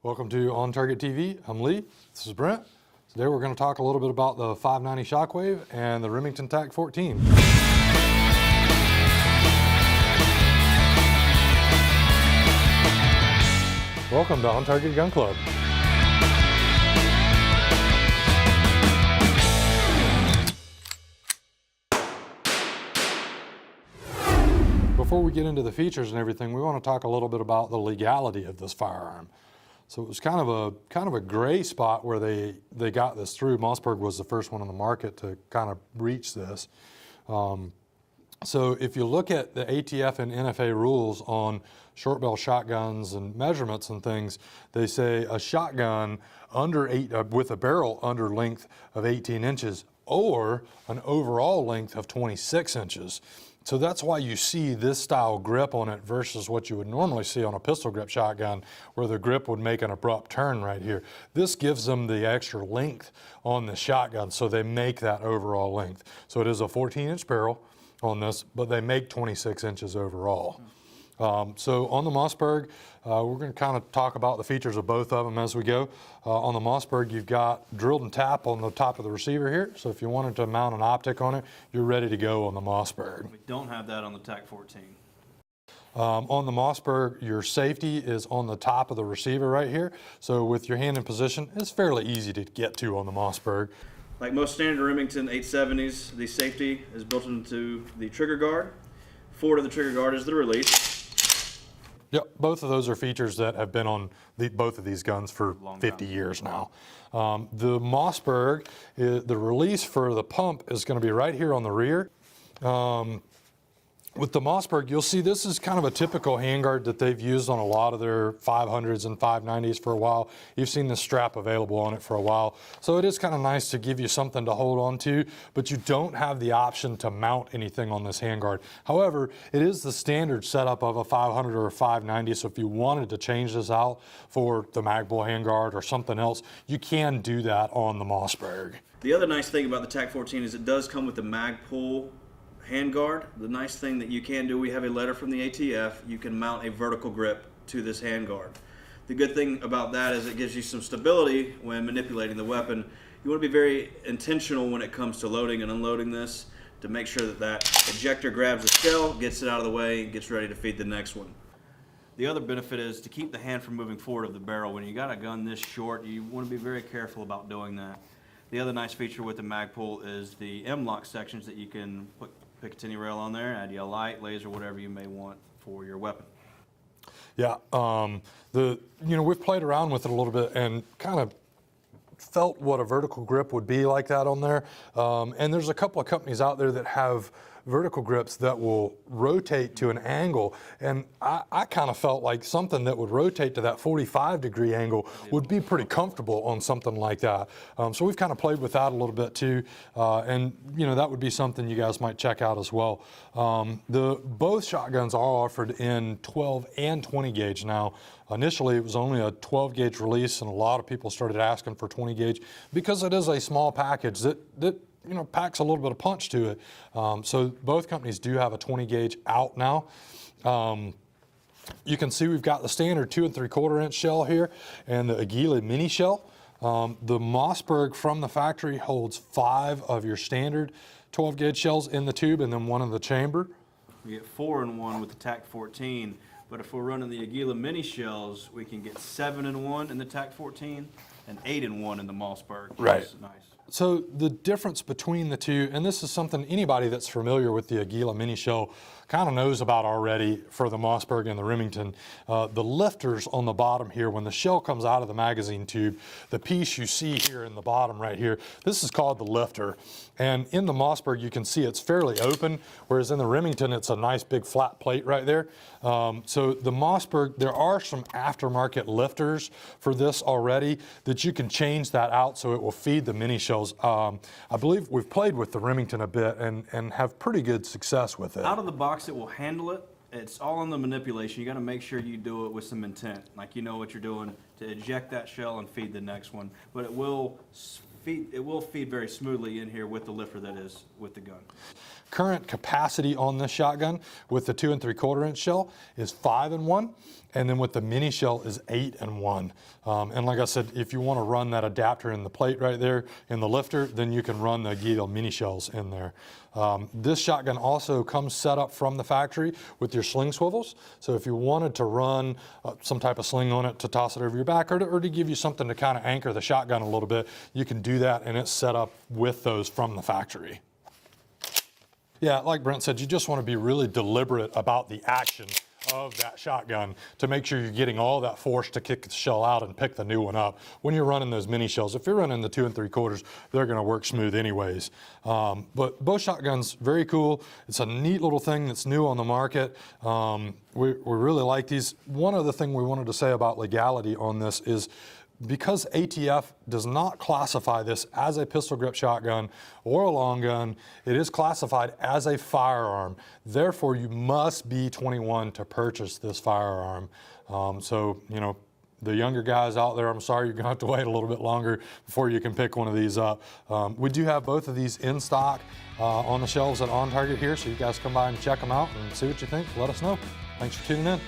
Welcome to On Target TV. I'm Lee. This is Brent. Today we're going to talk a little bit about the 590 Shockwave and the RemingtonTac14. Welcome to On Target Gun Club. Before we get into the features and everything, we want to talk a little bit about the legality of this firearm. So it was kind of a gray spot where they got this through. Mossberg was the first one on the market to kind of reach this. So if you look at the ATF and NFA rules on short barrel shotguns and measurements and things, they say a shotgun with a barrel under length of 18 inches or an overall length of 26 inches. So that's why you see this style grip on it versus what you would normally see on a pistol grip shotgun, where the grip would make an abrupt turn right here. This gives them the extra length on the shotgun, so they make that overall length. So it is a 14-inch barrel on this, but they make 26 inches overall. So on the Mossberg, we're going to kind of talk about the features of both of them as we go. On the Mossberg, you've got drilled and tap on the top of the receiver here. So if you wanted to mount an optic on it, you're ready to go on the Mossberg. We don't have that on the TAC14. On the Mossberg, your safety is on the top of the receiver right here. So with your hand in position, it's fairly easy to get to on the Mossberg. Like most standard Remington 870s, the safety is built into the trigger guard. Forward of the trigger guard is the release. Yep, both of those are features that have been on both of these guns for 50 years now. The Mossberg, the release for the pump is going to be right here on the rear. With the Mossberg, you'll see this is kind of a typical handguard that they've used on a lot of their 500s and 590s for a while. You've seen this strap available on it for a while. So it is kind of nice to give you something to hold on to, but you don't have the option to mount anything on this handguard. However, it is the standard setup of a 500 or a 590, so if you wanted to change this out for the Magbull handguard or something else, you can do that on the Mossberg. The other nice thing about the TAC14 is it does come with the Magbull handguard. The nice thing that you can do, we have a letter from the ATF, you can mount a vertical grip to this handguard. The good thing about that is it gives you some stability when manipulating the weapon. You want to be very intentional when it comes to loading and unloading this to make sure that that ejector grabs the shell, gets it out of the way, and gets ready to feed the next one. The other benefit is to keep the hand from moving forward of the barrel. When you got a gun this short, you want to be very careful about doing that. The other nice feature with the Magbull is the M-lock sections that you can put Picatinny rail on there, add your light, laser, whatever you may want for your weapon. Yeah, we've played around with it a little bit and kind of felt what a vertical grip would be like that on there. And there's a couple of companies out there that have vertical grips that will rotate to an angle, and I kind of felt like something that would rotate to that 45-degree angle would be pretty comfortable on something like that. So we've kind of played with that a little bit too, and that would be something you guys might check out as well. Both shotguns are offered in 12 and 20 gauge now. Initially, it was only a 12 gauge release, and a lot of people started asking for 20 gauge because it is a small package that packs a little bit of punch to it. So both companies do have a 20 gauge out now. You can see we've got the standard 2 3/4 inch shell here and the Aguila mini shell. The Mossberg from the factory holds 5 of your standard 12 gauge shells in the tube and then 1 in the chamber. We get 4 in 1 with the TAC14, but if we're running the Aguila mini shells, we can get 7 in 1 in the TAC14 and 8 in 1 in the Mossberg. Right. Nice. So the difference between the two, and this is something anybody that's familiar with the Aguila mini shell kind of knows about already for the Mossberg and the Remington, the lifters on the bottom here, when the shell comes out of the magazine tube, the piece you see here in the bottom right here, this is called the lifter. And in the Mossberg, you can see it's fairly open, whereas in the Remington, it's a nice big flat plate right there. So the Mossberg, there are some aftermarket lifters for this already that you can change that out so it will feed the mini shells. I believe we've played with the Remington a bit and have pretty good success with it. Out of the box, it will handle it. It's all in the manipulation. You got to make sure you do it with some intent, like you know what you're doing to eject that shell and feed the next one. But it will feed very smoothly in here with the lifter that is with the gun. Current capacity on this shotgun with the 2 3/4 inch shell is 5-in-1, and then with the mini shell is 8-in-1. And like I said, if you want to run that adapter in the plate right there in the lifter, then you can run the Gila mini shells in there. This shotgun also comes set up from the factory with your sling swivels. So if you wanted to run some type of sling on it to toss it over your back, or to give you something to kind of anchor the shotgun a little bit, you can do that, and it's set up with those from the factory. Yeah, like Brent said, you just want to be really deliberate about the action of that shotgun to make sure you're getting all that force to kick the shell out and pick the new one up. When you're running those mini shells, if you're running the 2 3/4, they're going to work smooth anyways. But both shotguns, very cool. It's a neat little thing that's new on the market. We really like these. One other thing we wanted to say about legality on this is, because ATF does not classify this as a pistol grip shotgun or a long gun, it is classified as a firearm. Therefore, you must be 21 to purchase this firearm. So, you know, the younger guys out there, I'm sorry, you're gonna have to wait a little bit longer before you can pick one of these up. We do have both of these in stock on the shelves at On Target here, so you guys come by and check them out and see what you think. Let us know. Thanks for tuning in.